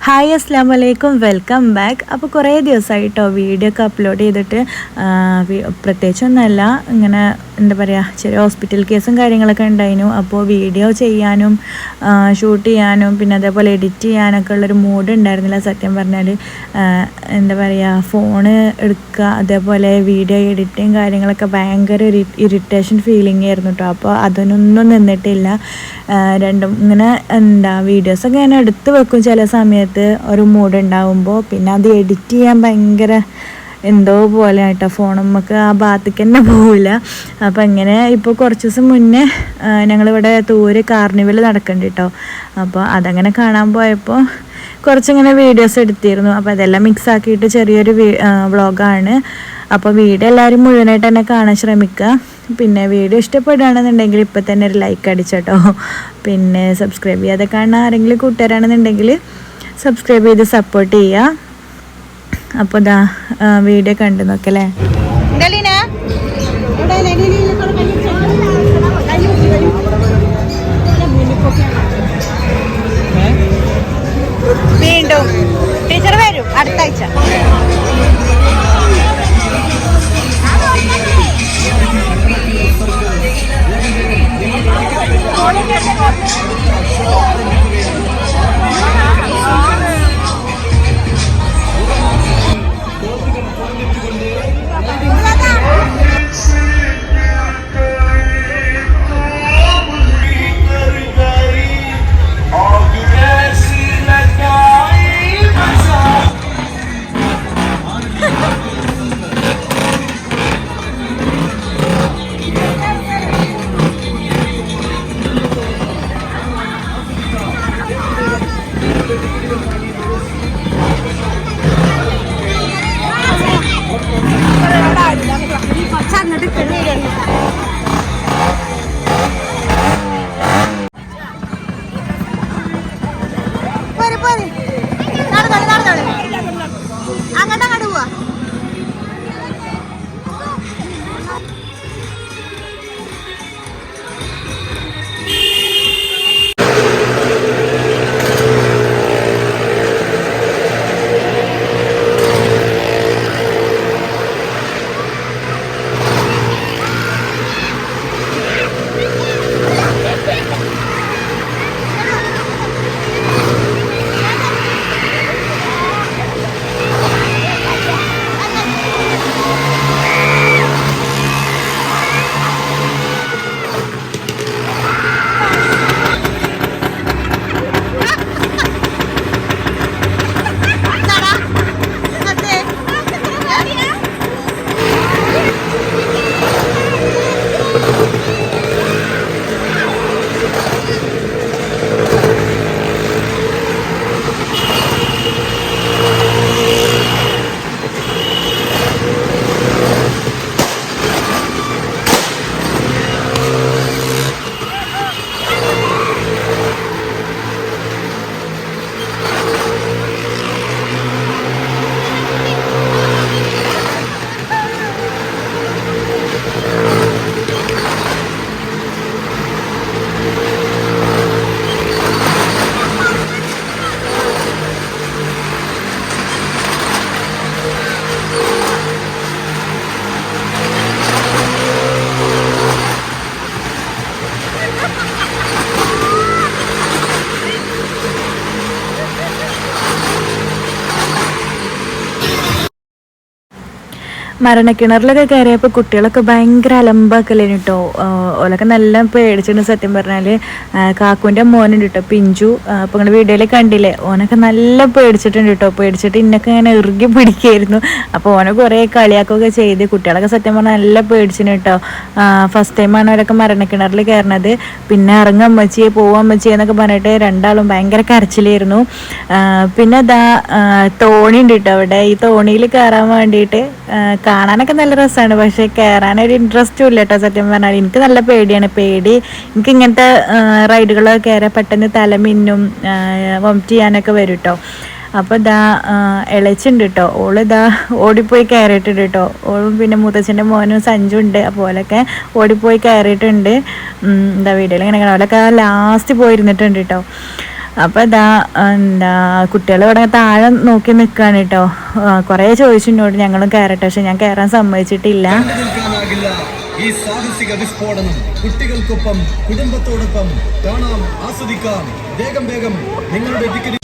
Hi അസ്സലാമു അലൈക്കും, welcome back. അപ്പോൾ കുറേ ദിവസമായിട്ടോ വീഡിയോ ഒക്കെ അപ്ലോഡ് ചെയ്തിട്ട്, പ്രത്യേകിച്ചൊന്നുമല്ല, ഇങ്ങനെ എന്താ പറയുക, ചെറിയ ഹോസ്പിറ്റൽ കേസും കാര്യങ്ങളൊക്കെ ഉണ്ടായിരുന്നു. അപ്പോൾ വീഡിയോ ചെയ്യാനും ഷൂട്ട് ചെയ്യാനും പിന്നെ അതേപോലെ എഡിറ്റ് ചെയ്യാനൊക്കെ ഉള്ളൊരു മൂഡ് ഉണ്ടായിരുന്നില്ല. സത്യം പറഞ്ഞാൽ എന്താ പറയുക, ഫോണ് എടുക്കുക അതേപോലെ വീഡിയോ എഡിറ്റിങ് കാര്യങ്ങളൊക്കെ ഭയങ്കര ഒരു ഇറിറ്റേഷൻ ഫീലിംഗ് ആയിരുന്നു കേട്ടോ. അപ്പോൾ അതിനൊന്നും നിന്നിട്ടില്ല. രണ്ടും ഇങ്ങനെ വീഡിയോസൊക്കെ ഞാൻ എടുത്ത് വെക്കും ചില സമയത്ത് ഒരു മൂഡ് ഉണ്ടാകുമ്പോൾ. പിന്നെ അത് എഡിറ്റ് ചെയ്യാൻ ഭയങ്കര എന്തോ പോലെ ആയിട്ടോ, ഫോണുമ്മക്ക് ആ ഭാഗത്തേക്ക് തന്നെ പോവില്ല. അപ്പം ഇങ്ങനെ ഇപ്പോൾ കുറച്ച് ദിവസം മുന്നേ ഞങ്ങളിവിടെ തൂര് കാർണിവൽ നടക്കുന്നുണ്ട് കേട്ടോ. അപ്പോൾ അതങ്ങനെ കാണാൻ പോയപ്പോൾ കുറച്ചിങ്ങനെ വീഡിയോസ് എടുത്തിരുന്നു. അപ്പോൾ അതെല്ലാം മിക്സ് ആക്കിയിട്ട് ചെറിയൊരു വ്ളോഗാണ്. അപ്പോൾ വീഡിയോ എല്ലാവരും മുഴുവനായിട്ട് തന്നെ കാണാൻ ശ്രമിക്കുക. പിന്നെ വീഡിയോ ഇഷ്ടപ്പെടുകയാണെന്നുണ്ടെങ്കിൽ ഇപ്പം തന്നെ ഒരു ലൈക്ക് അടിച്ചോട്ടോ. പിന്നെ സബ്സ്ക്രൈബ് ചെയ്യാതെ കാണുന്ന ആരെങ്കിലും കൂട്ടുകാരാണെന്നുണ്ടെങ്കിൽ സബ്സ്ക്രൈബ് ചെയ്ത് സപ്പോർട്ട് ചെയ്യുക. അപ്പോൾ ഇതാ വീഡിയോ കണ്ടു നോക്കല്ലേ. വീണ്ടും ടീച്ചർ വരും അടുത്ത ആഴ്ച. മരണക്കിണറിലൊക്കെ കയറിയപ്പോൾ കുട്ടികളൊക്കെ ഭയങ്കര അലമ്പാക്കലേന് കേട്ടോ. ഓലൊക്കെ നല്ല പേടിച്ചിട്ടുണ്ട് സത്യം പറഞ്ഞാൽ. കാക്കുൻ്റെ മോനുണ്ട് കേട്ടോ, പിഞ്ചു. അപ്പോൾ ഇങ്ങനെ വീഡിയോയിൽ കണ്ടില്ലേ, ഓനൊക്കെ നല്ല പേടിച്ചിട്ടുണ്ട് കേട്ടോ. പേടിച്ചിട്ട് ഇന്നൊക്കെ ഇങ്ങനെ ഇറുകി പിടിക്കായിരുന്നു. അപ്പോൾ ഓനെ കുറേ കളിയാക്കുകയൊക്കെ ചെയ്ത് കുട്ടികളൊക്കെ സത്യം പറഞ്ഞാൽ നല്ല പേടിച്ചിന് കേട്ടോ. ഫസ്റ്റ് ടൈമാണ് അവരൊക്കെ മരണക്കിണറിൽ കയറുന്നത്. പിന്നെ ഇറങ്ങാൻ അമ്മച്ചിയെ പോവാൻ അമ്മച്ചിയെ എന്നൊക്കെ പറഞ്ഞിട്ട് രണ്ടാളും ഭയങ്കര കരച്ചിലായിരുന്നു. പിന്നെ ഇതാ തോണി ഉണ്ട് കേട്ടോ അവിടെ. ഈ തോണിയിൽ കയറാൻ വേണ്ടിയിട്ട് കാണാനൊക്കെ നല്ല രസമാണ്, പക്ഷേ കയറാനൊരു ഇൻട്രസ്റ്റും ഇല്ല കേട്ടോ സത്യം പറഞ്ഞാൽ. എനിക്ക് നല്ല പേടിയാണ്. എനിക്ക് ഇങ്ങനത്തെ റൈഡുകളൊക്കെ കയറാൻ പെട്ടെന്ന് തലമിന്നും വോമിറ്റ് ചെയ്യാനൊക്കെ വരും കേട്ടോ. അപ്പോൾ ഇതാ ഇളച്ചുണ്ട് കേട്ടോ, ഓളിതാ ഓടിപ്പോയി കയറിയിട്ടുണ്ട് കേട്ടോ. ഓളും പിന്നെ മുത്തച്ഛൻ്റെ മോനും സഞ്ജു ഉണ്ട്, അപ്പോൾ ഓലൊക്കെ ഓടിപ്പോയി കയറിയിട്ടുണ്ട്. എന്താ വീഡിയോയിൽ ഇങ്ങനെ ഓലൊക്കെ ലാസ്റ്റ് പോയിരുന്നിട്ടുണ്ട് കേട്ടോ. അപ്പോൾ ഇതാ കുട്ടികൾ ഇവിടെ താഴെ നോക്കി നിൽക്കുകയാണ് കേട്ടോ. കുറേ ചോദിച്ചിട്ടോട് ഞങ്ങളും കയറട്ടെ, പക്ഷെ ഞാൻ കയറാൻ സമ്മതിച്ചിട്ടില്ല. ഈ സാഹസിക വിസ്ഫോടനം കുട്ടികൾക്കൊപ്പം കുടുംബത്തോടൊപ്പം കാണാം, ആസ്വദിക്കാം. വേഗം നിങ്ങളുടെ ടിക്കറ്റ്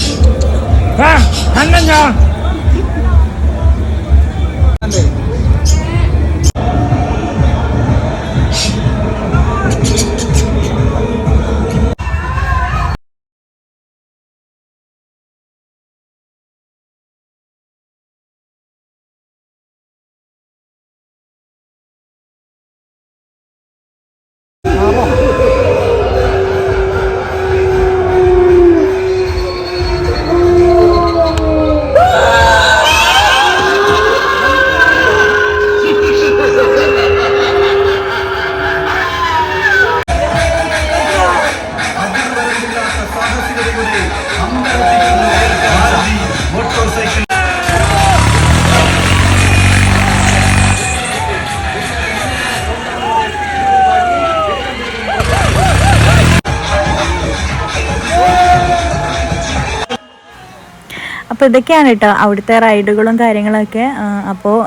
അപ്പോൾ ഇതൊക്കെയാണ് കേട്ടോ അവിടുത്തെ റൈഡുകളും കാര്യങ്ങളൊക്കെ. അപ്പോൾ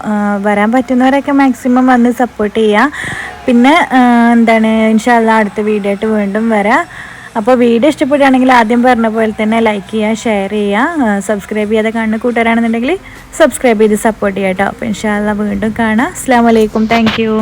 വരാൻ പറ്റുന്നവരൊക്കെ മാക്സിമം വന്ന് സപ്പോർട്ട് ചെയ്യുക. പിന്നെ എന്താണ്, ഇൻഷാ അല്ലാഹ് അടുത്ത വീഡിയോ ആയിട്ട് വീണ്ടും വരാം. അപ്പോൾ വീഡിയോ ഇഷ്ടപ്പെടുകയാണെങ്കിൽ ആദ്യം പറഞ്ഞ പോലെ തന്നെ ലൈക്ക് ചെയ്യുക, ഷെയർ ചെയ്യുക, സബ്സ്ക്രൈബ് ചെയ്യാതെ കാണുന്ന കൂട്ടുകാരാണെന്നുണ്ടെങ്കിൽ സബ്സ്ക്രൈബ് ചെയ്ത് സപ്പോർട്ട് ചെയ്യാം കേട്ടോ. അപ്പോൾ ഇൻഷാ അല്ലാഹ് വീണ്ടും കാണാം. അസ്സലാമു അലൈക്കും. Thank you.